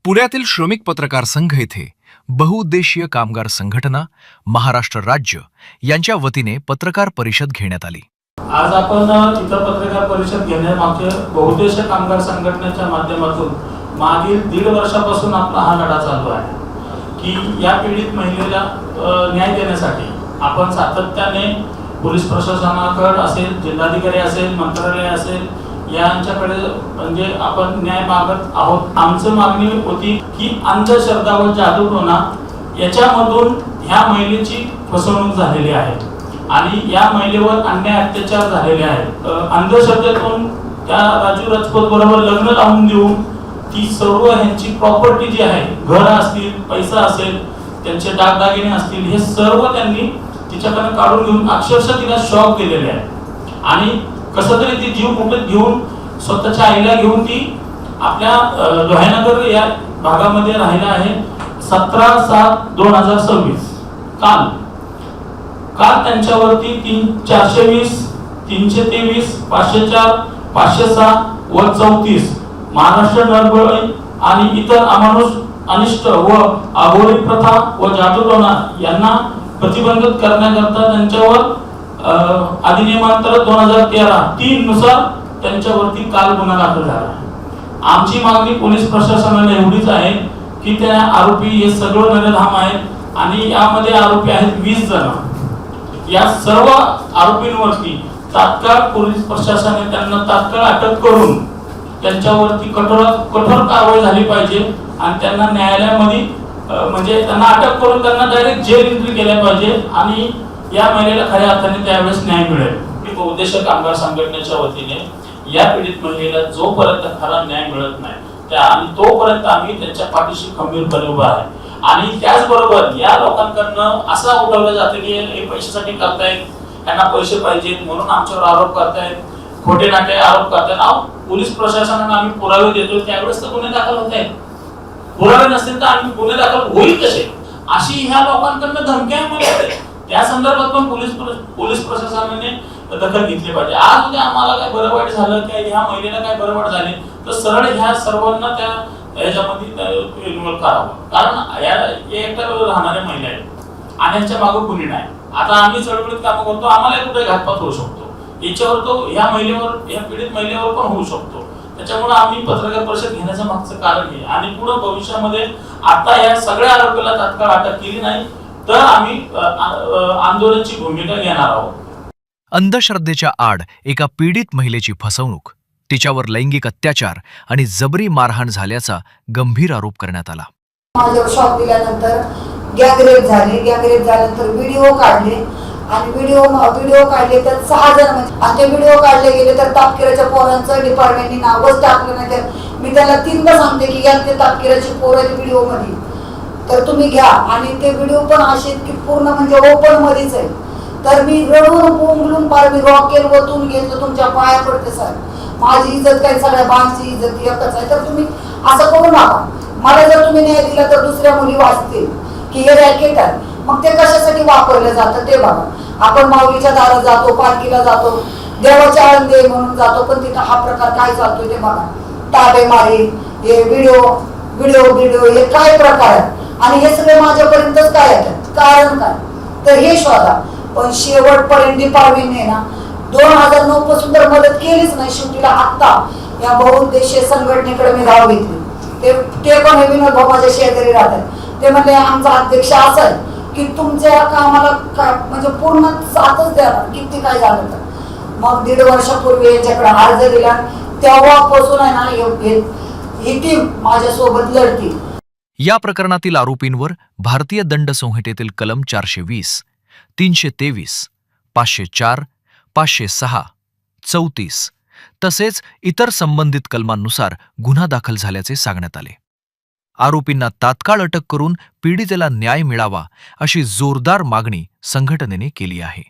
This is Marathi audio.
पुण्यातील श्रमिक पत्रकार संघ येथे बहुउद्देशीय कामगार संघटना महाराष्ट्र राज्य यांच्या वतीने पत्रकार परिषद घेण्यात आली। आज आपण इथं पत्रकार परिषद घेण्यामागचे बहुउद्देशीय कामगार संघटनेच्या माध्यमातून मागील 1.5 वर्षापासून आपला हा लढा चालू आहे की या पीडित महिलेला न्याय देण्यासाठी आपण सातत्याने पोलीस प्रशासनाकडे असेल, जिल्हाधिकारी असेल, मंत्रालय असेल यांच्याकडे म्हणजे आपण न्याय मागत आहोत। आमची मागणी होती की अंधश्रद्धा व जादूटोणा याच्यामधून ह्या महिलेची फसवणूक झालेली आहे आणि या महिलेवर अन्याय अत्याचार झालेले आहेत। अंधश्रद्धेतून त्या राजू राजपूत बरोबर लग्न लावून देऊन ती सर्व ह्यांची प्रॉपर्टी जी आहे, घर असतील, पैसा असेल, त्यांचे दागदागिने असतील, हे सर्व त्यांनी तिच्याकडे काढून घेऊन अक्षरशः तिला शॉक दिलेले आहे आणि कसं तरी ती जीव मुठीत घेऊन स्वतःच्या आईला घेऊन ती आपल्या लोहानगर या भागामध्ये राहिला आहे। 17/7/2026 काल त्यांच्यावरती 420, 323, 504, 506 व 34 महाराष्ट्र नरबळी आणि इतर अमानुष, अनिष्ट व अघोरी प्रथा व जादूटोणा यांना प्रतिबंधित करण्याकरता त्यांच्यावर अधिनियमांतर्गत 2013-3 नुसार त्यांच्यावरती काल गुन्हा दाखल झाला। आमची मागणी पोलीस प्रशासनाला एवढीच आहे की त्या आरोपी हे सगळं नरधाम आहेत आणि यामध्ये आरोपी आहेत 20 जण। या सर्व आरोपींवरती तात्काळ पोलीस प्रशासनाने त्यांना तात्काळ अटक करून त्यांच्यावरती कठोर कारवाई झाली पाहिजे आणि त्यांना न्यायालयामध्ये म्हणजे त्यांना अटक करून त्यांना डायरेक्ट जेल एंट्री केल्या पाहिजे आणि या महिलेला खऱ्या अर्थाने त्यावेळेस न्याय मिळेल। बहुउद्देशीय कामगार संघटनेच्या वतीने या पीडित महिलेला जोपर्यंत खरा न्याय मिळत नाही आणि तोपर्यंत आम्ही त्यांच्या पाठीशी खंबीरपणे उभा आहे। आणि त्याचबरोबर या लोकांकडनं असा उठवलं जातं की हे पैशासाठी करतायत, त्यांना पैसे पाहिजेत म्हणून आमच्यावर आरोप करतायत, खोटे नाटे आरोप करतायत। पोलीस प्रशासनाला आम्ही पुरावे देतो त्यावेळेस तर गुन्हे दाखल होत आहेत, पुरावे नसतील तर आम्ही गुन्हे दाखल होईल कसे, अशी ह्या लोकांकडनं धमक्या मिळतात। त्या संदर्भात पण पोलीस प्रशासनाने दखल घेतली पाहिजे। आज उद्या आम्हाला काय बरं वाईट झालं की ह्या महिलेला काय बरं वाईट झाले तर सरळ ह्या सर्वांना त्या याच्यामध्ये इन्व्हॉल्व करावं, कारण या एकट्या राहणाऱ्या महिला आहेत आणि यांच्या मागे कुणी नाही। आता आम्ही चळवळीत काम करतो, आम्हाला कुठे घातपात होऊ शकतो, याच्यावर तो ह्या महिलेवर, ह्या पीडित महिलेवर पण होऊ शकतो। त्याच्यामुळे आम्ही पत्रकार परिषद घेण्याचं मागचं कारण हे आणि पुढे भविष्यामध्ये आता या सगळ्या आरोपीला तात्काळ अटक केली नाही तर आम्ही आंदोलनाची भूमिका घेणार आहोत। अंधश्रद्धेच्या आड एका पीडित महिलेची फसवणूक, तिच्यावर लैंगिक अत्याचार आणि जबरी मारहाण झाल्याचा गंभीर आरोप करण्यात आला। माझ्यावर शॉक दिल्यानंतर गॅंग रेप झाल्यानंतर व्हिडिओ काढले आणि व्हिडिओ काढले तर 6 जण आणि ते व्हिडिओ काढले गेले तर तापकिराच्या पोरांचं डिपार्टमेंटनी नावच टाकलं नाही। तर मी त्याला 3दा सांगते की या ते तापकिराची पोरं व्हिडिओ मध्ये तर तुम्ही घ्या आणि ते व्हिडिओ पण असे की पूर्ण म्हणजे ओपन मध्येच आहे। तर मी रडून बोंबलून पार मी रॉकेल वतून घेतलं, तुमच्या पाया पडते सर, माझी इज्जत काय सगळ्या बांधची इज्जत एकच आहे, तर तुम्ही असं करू नका। मला जर तुम्ही न्याय दिला तर दुसऱ्या मुली वाचतील की हे रॅकेट आहे, मग ते कशासाठी वापरलं जातं ते बघा। आपण माऊलीच्या दारात जातो, पालखीला जातो, देवाच्या आळंदे म्हणून जातो, पण तिथं हा प्रकार काय चालतोय ते बघा। ताबे मारी, हे व्हिडिओ हे काय प्रकार आहे आणि हे सगळे माझ्यापर्यंतच काय येतात, कारण काय तर हे शोधा। पण शेवटपर्यंत डिपार्टमेंटने ना 2009 पासून तर मदत केलीच नाही। शेवटीला आत्ता या बहुउद्देशीय संघटनेकडे मी धाव घेतली, ते पण हे विनोद भाऊ माझ्या शेजारी राहतात। ते म्हणले आमचा अध्यक्ष असा आहे की तुमच्या कामाला म्हणजे पूर्ण साथच द्या, किती काय झालं तर। मग 1.5 वर्षापूर्वी यांच्याकडे अर्ज दिला, तेव्हापासून आहे ना ही टीम माझ्यासोबत लढती। या प्रकरणातील आरोपींवर भारतीय दंड संहितेतील कलम 420, 323, 504, 506, 34 तसेच इतर संबंधित कलमांनुसार गुन्हा दाखल झाल्याचे सांगण्यात आले। आरोपींना तात्काळ अटक करून पीडितेला न्याय मिळावा अशी जोरदार मागणी संघटनेने केली आहे।